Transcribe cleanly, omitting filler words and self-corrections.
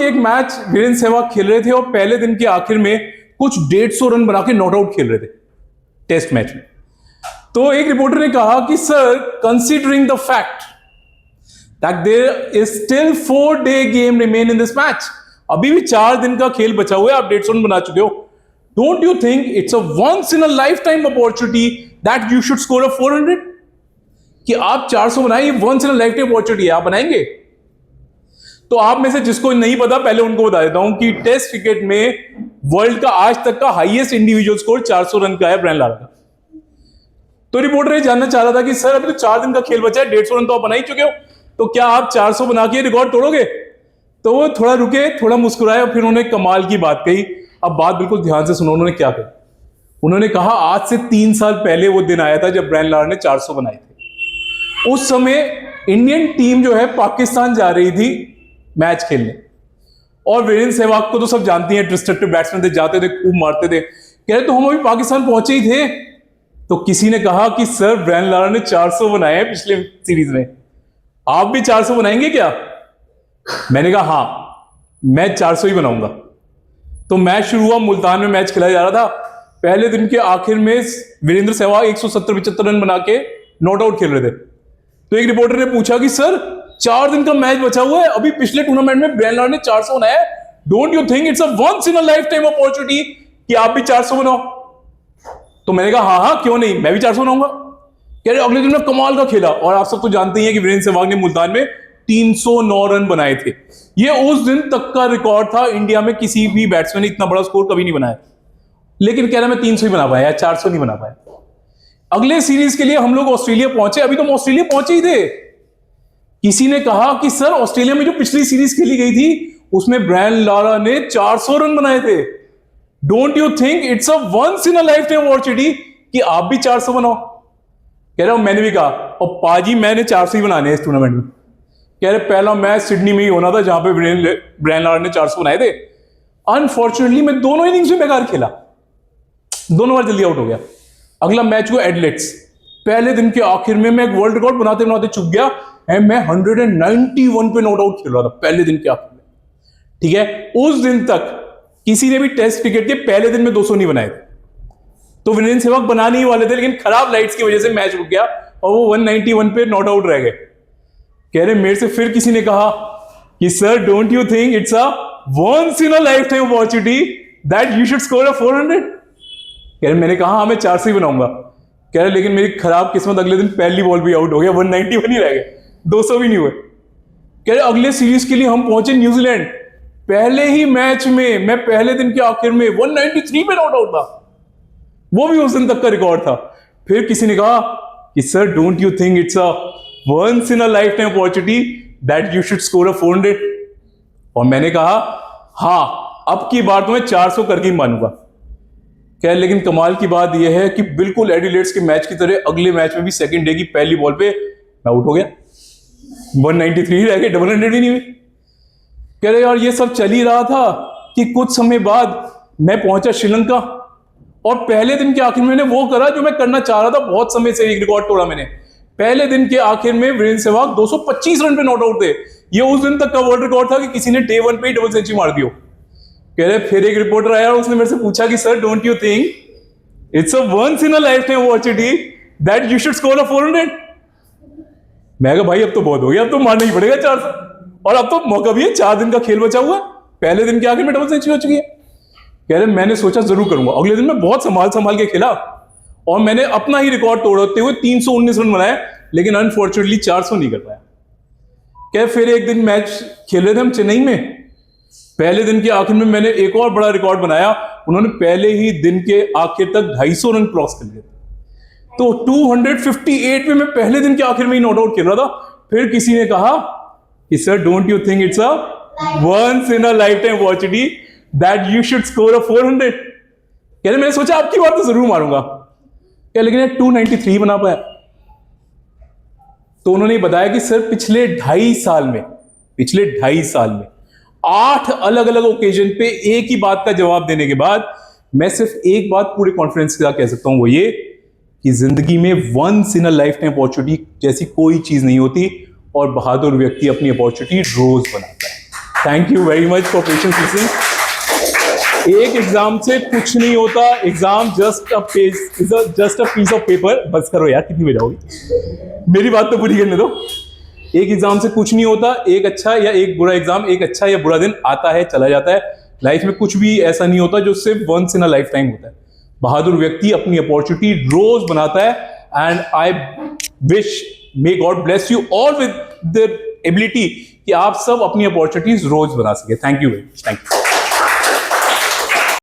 एक मैच वीरेंद्र सहवाग खेल रहे थे और पहले दिन के आखिर में कुछ 150 रन बना के नॉट आउट खेल रहे थे टेस्ट मैच में। तो एक रिपोर्टर ने कहा कि sir, considering the fact that there is still 4-day game remain in this match, अभी भी 4 दिन का खेल बचा हुआ है, आप 150 रन बना चुके हो, don't you think it's a once in a lifetime opportunity that you should score a 400? कि आप 400 बनाए, ये once in a lifetime opportunity है, आप बनाएंगे? तो आप में से जिसको नहीं पता, पहले उनको बता देता हूं कि टेस्ट क्रिकेट में वर्ल्ड का आज तक का हाईएस्ट इंडिविजुअल स्कोर 400 रन का है, ब्रायन लारा का। तो रिपोर्टर ये जानना चाह रहा था कि सर, अभी तो 4 दिन का खेल बचा है, 150 रन तो आप बना ही चुके हो, तो क्या आप 400 बना के रिकॉर्ड तोड़ोगे? तो वो थोड़ा रुके, थोड़ा मुस्कुराए और फिर उन्होंने कमाल की बात कही। अब बात बिल्कुल ध्यान से सुनो, उन्होंने क्या कहा। उन्होंने कहा, आज से 3 साल पहले वो दिन आया था जब ब्रायन लारा ने 400 बनाए थे। उस समय इंडियन टीम जो है पाकिस्तान जा रही थी मैच खेलने, और वीरेंद्र सहवाग को तो सब जानती हैं, डिस्ट्रक्टिव बैट्समैन थे, जाते थे, खूब मारते थे। कह रहे तो हम अभी पाकिस्तान पहुंचे ही थे, तो किसी ने कहा कि सर, ब्रायन लारा ने 400 बनाए हैं पिछले सीरीज में, आप भी 400 बनाएंगे क्या? मैंने कहा हाँ, मैं 400 ही बनाऊंगा। तो मैच शुरू हुआ, मुल्तान में मैच खेला जा रहा था। पहले दिन के आखिर में वीरेंद्र सहवाग 170-75 रन बना के नॉट आउट खेल रहे थे। तो एक रिपोर्टर ने पूछा कि सर, 4 दिन का मैच बचा हुआ है, अभी पिछले टूर्नामेंट में ब्रायन लारा ने 400 बनाया, don't you think it's a once in a lifetime opportunity कि आप भी 400 बनाओ? तो मैंने कहा हाँ हाँ, क्यों नहीं, मैं भी 400 बनाऊंगा। कह रहे अगले दिन में कमाल का खेला, और आप सब तो जानते ही हैं कि वीरेंद्र सहवाग ने मुल्तान में 309 रन बनाए थे। ये उस दिन तक का रिकॉर्ड था, इंडिया में किसी भी बैट्समैन ने इतना बड़ा स्कोर कभी नहीं बनाया। लेकिन कह रहा मैं 300 ही बना पाया, 400 नहीं बना पाया। अगले सीरीज के लिए हम लोग ऑस्ट्रेलिया पहुंचे, अभी तो हम ऑस्ट्रेलिया पहुंचे ही थे। किसी ने कहा कि सर, ऑस्ट्रेलिया में जो पिछली सीरीज खेली गई थी उसमें ब्रायन लारा ने 400 रन बनाए थे, don't you think it's a once in a lifetime opportunity कि आप भी 400 बनाओ? कह रहा हूं मैंने भी कहा, और पाजी मैंने 400 ही बनाने हैं इस टूर्नामेंट में। कह रहे पहला मैच सिडनी में ही होना था जहां पे ब्रायन लारा ने 400 बनाए थे। अनफॉर्चुनेटली मैं दोनों इनिंग्स में बेकार खेला, दोनों बार जल्दी आउट हो गया। अगला मैच हुआ एडिलेड्स, पहले दिन के आखिर में मैं एक वर्ल्ड रिकॉर्ड बनाते बनाते चुक गया, मैं 191 पे नॉट आउट खेल रहा था पहले दिन के आखिर में। ठीक है, उस दिन तक किसी ने भी टेस्ट क्रिकेट के पहले दिन में 200 नहीं बनाए थे। तो वीरेंद्र सहवाग बनाने ही वाले थे, लेकिन खराब लाइट्स की वजह से मैच रुक गया और वो 191 पे नॉट आउट रह गए। कह रहे मेरे से फिर किसी ने कहा कि sir, don't you think it's a once in a lifetime opportunity that you should score a 400? कह रहे मैंने कहा हाँ, मैं 400 ही बनाऊंगा। कह रहे लेकिन मेरी खराब किस्मत, अगले दिन पहली बॉल भी आउट हो गया, 191 ही रह गए, 200 भी नहीं हुए। कह रहे अगले सीरीज के लिए हम पहुंचे न्यूजीलैंड, पहले ही मैच में मैं पहले दिन के आखिर में 193 पे नॉट आउट था, वो भी उस दिन तक का रिकॉर्ड था। फिर किसी ने कहा कि sir, don't you think it's a once in a lifetime opportunity that you should score a 400? और मैंने कहा हाँ, अब की बार तो मैं 400 करके ही मानूंगा। क्या लेकिन कमाल की बात यह है कि बिल्कुल एडिलेड्स के मैच की तरह अगले मैच में भी सेकंड डे की पहली बॉल पे मैं आउट हो गया, 193 रह गए, 100 ही नहीं हुई। कह रहे यार ये सब चल ही रहा था कि कुछ समय बाद मैं पहुंचा श्रीलंका, और पहले दिन के आखिर में मैंने वो करा जो मैं करना चाह रहा था बहुत समय से, एक रिकॉर्ड तोड़ा मैंने। पहले दिन के आखिर में वीरेंद्र सहवाग 225 रन पे नॉट आउट थे, ये उस दिन तक का वर्ल्ड रिकॉर्ड था कि किसी ने डे 1 पे ही डबल सेंचुरी मार दियो। कह रहे फिर एक रिपोर्टर आया और उसने मेरे से पूछा कि sir, don't you think it's a once in a lifetime opportunity that you should score a 400? मैं कहा भाई अब तो बहुत हो गया, अब तो मारना ही पड़ेगा 400, और अब तो मौका भी है, 4 दिन का खेल बचा हुआ है, पहले दिन के आखिर में डबल सेंचुरी हो चुकी है। कह रहे मैंने सोचा जरूर करूंगा। अगले दिन मैं बहुत संभाल के खेला और मैंने अपना ही रिकॉर्ड तोड़ते हुए 319 रन बनाए, लेकिन अनफॉर्चुनेटली 400 नहीं कर पाया। क्या फिर एक दिन मैच खेल रहे थे हम चेन्नई में, पहले दिन के आखिर में मैंने एक और बड़ा रिकॉर्ड बनाया, उन्होंने पहले ही दिन के आखिर तक 250 रन क्रॉस कर लिए, तो 258 में मैं पहले दिन के आखिर में ही नॉट आउट खेल रहा था। फिर किसी ने कहा कि sir, don't you think it's a once in a lifetime opportunity that you should score a 400? कह रहे मैंने सोचा आपकी बात तो जरूर मारूंगा। क्या लेकिन 293 बना पाया। तो उन्होंने बताया कि सर, पिछले 2.5 साल में 8 अलग अलग ओकेजन पे एक ही बात का जवाब देने के बाद मैं सिर्फ एक बात पूरे कॉन्फिडेंस के साथ कह सकता हूं, वो ये कि जिंदगी में once in a lifetime opportunity जैसी कोई चीज नहीं होती, और बहादुर व्यक्ति अपनी अपॉर्चुनिटी रोज बनाता है। Thank you very much for patience listening. एक एग्जाम से कुछ नहीं होता, exam just a piece of paper. बस करो यार, कितनी बजाओगी, मेरी बात तो पूरी करने दो। एक एग्जाम से कुछ नहीं होता, एक अच्छा या एक बुरा एग्जाम, एक अच्छा या बुरा दिन आता है चला जाता है। लाइफ में कुछ भी ऐसा नहीं होता जो सिर्फ once in a lifetime होता है। बहादुर व्यक्ति अपनी अपॉर्चुनिटी रोज बनाता है। And I wish may God bless you all with the ability कि आप सब अपनी अपॉर्चुनिटीज रोज बना सके। Thank you very much. Thank you.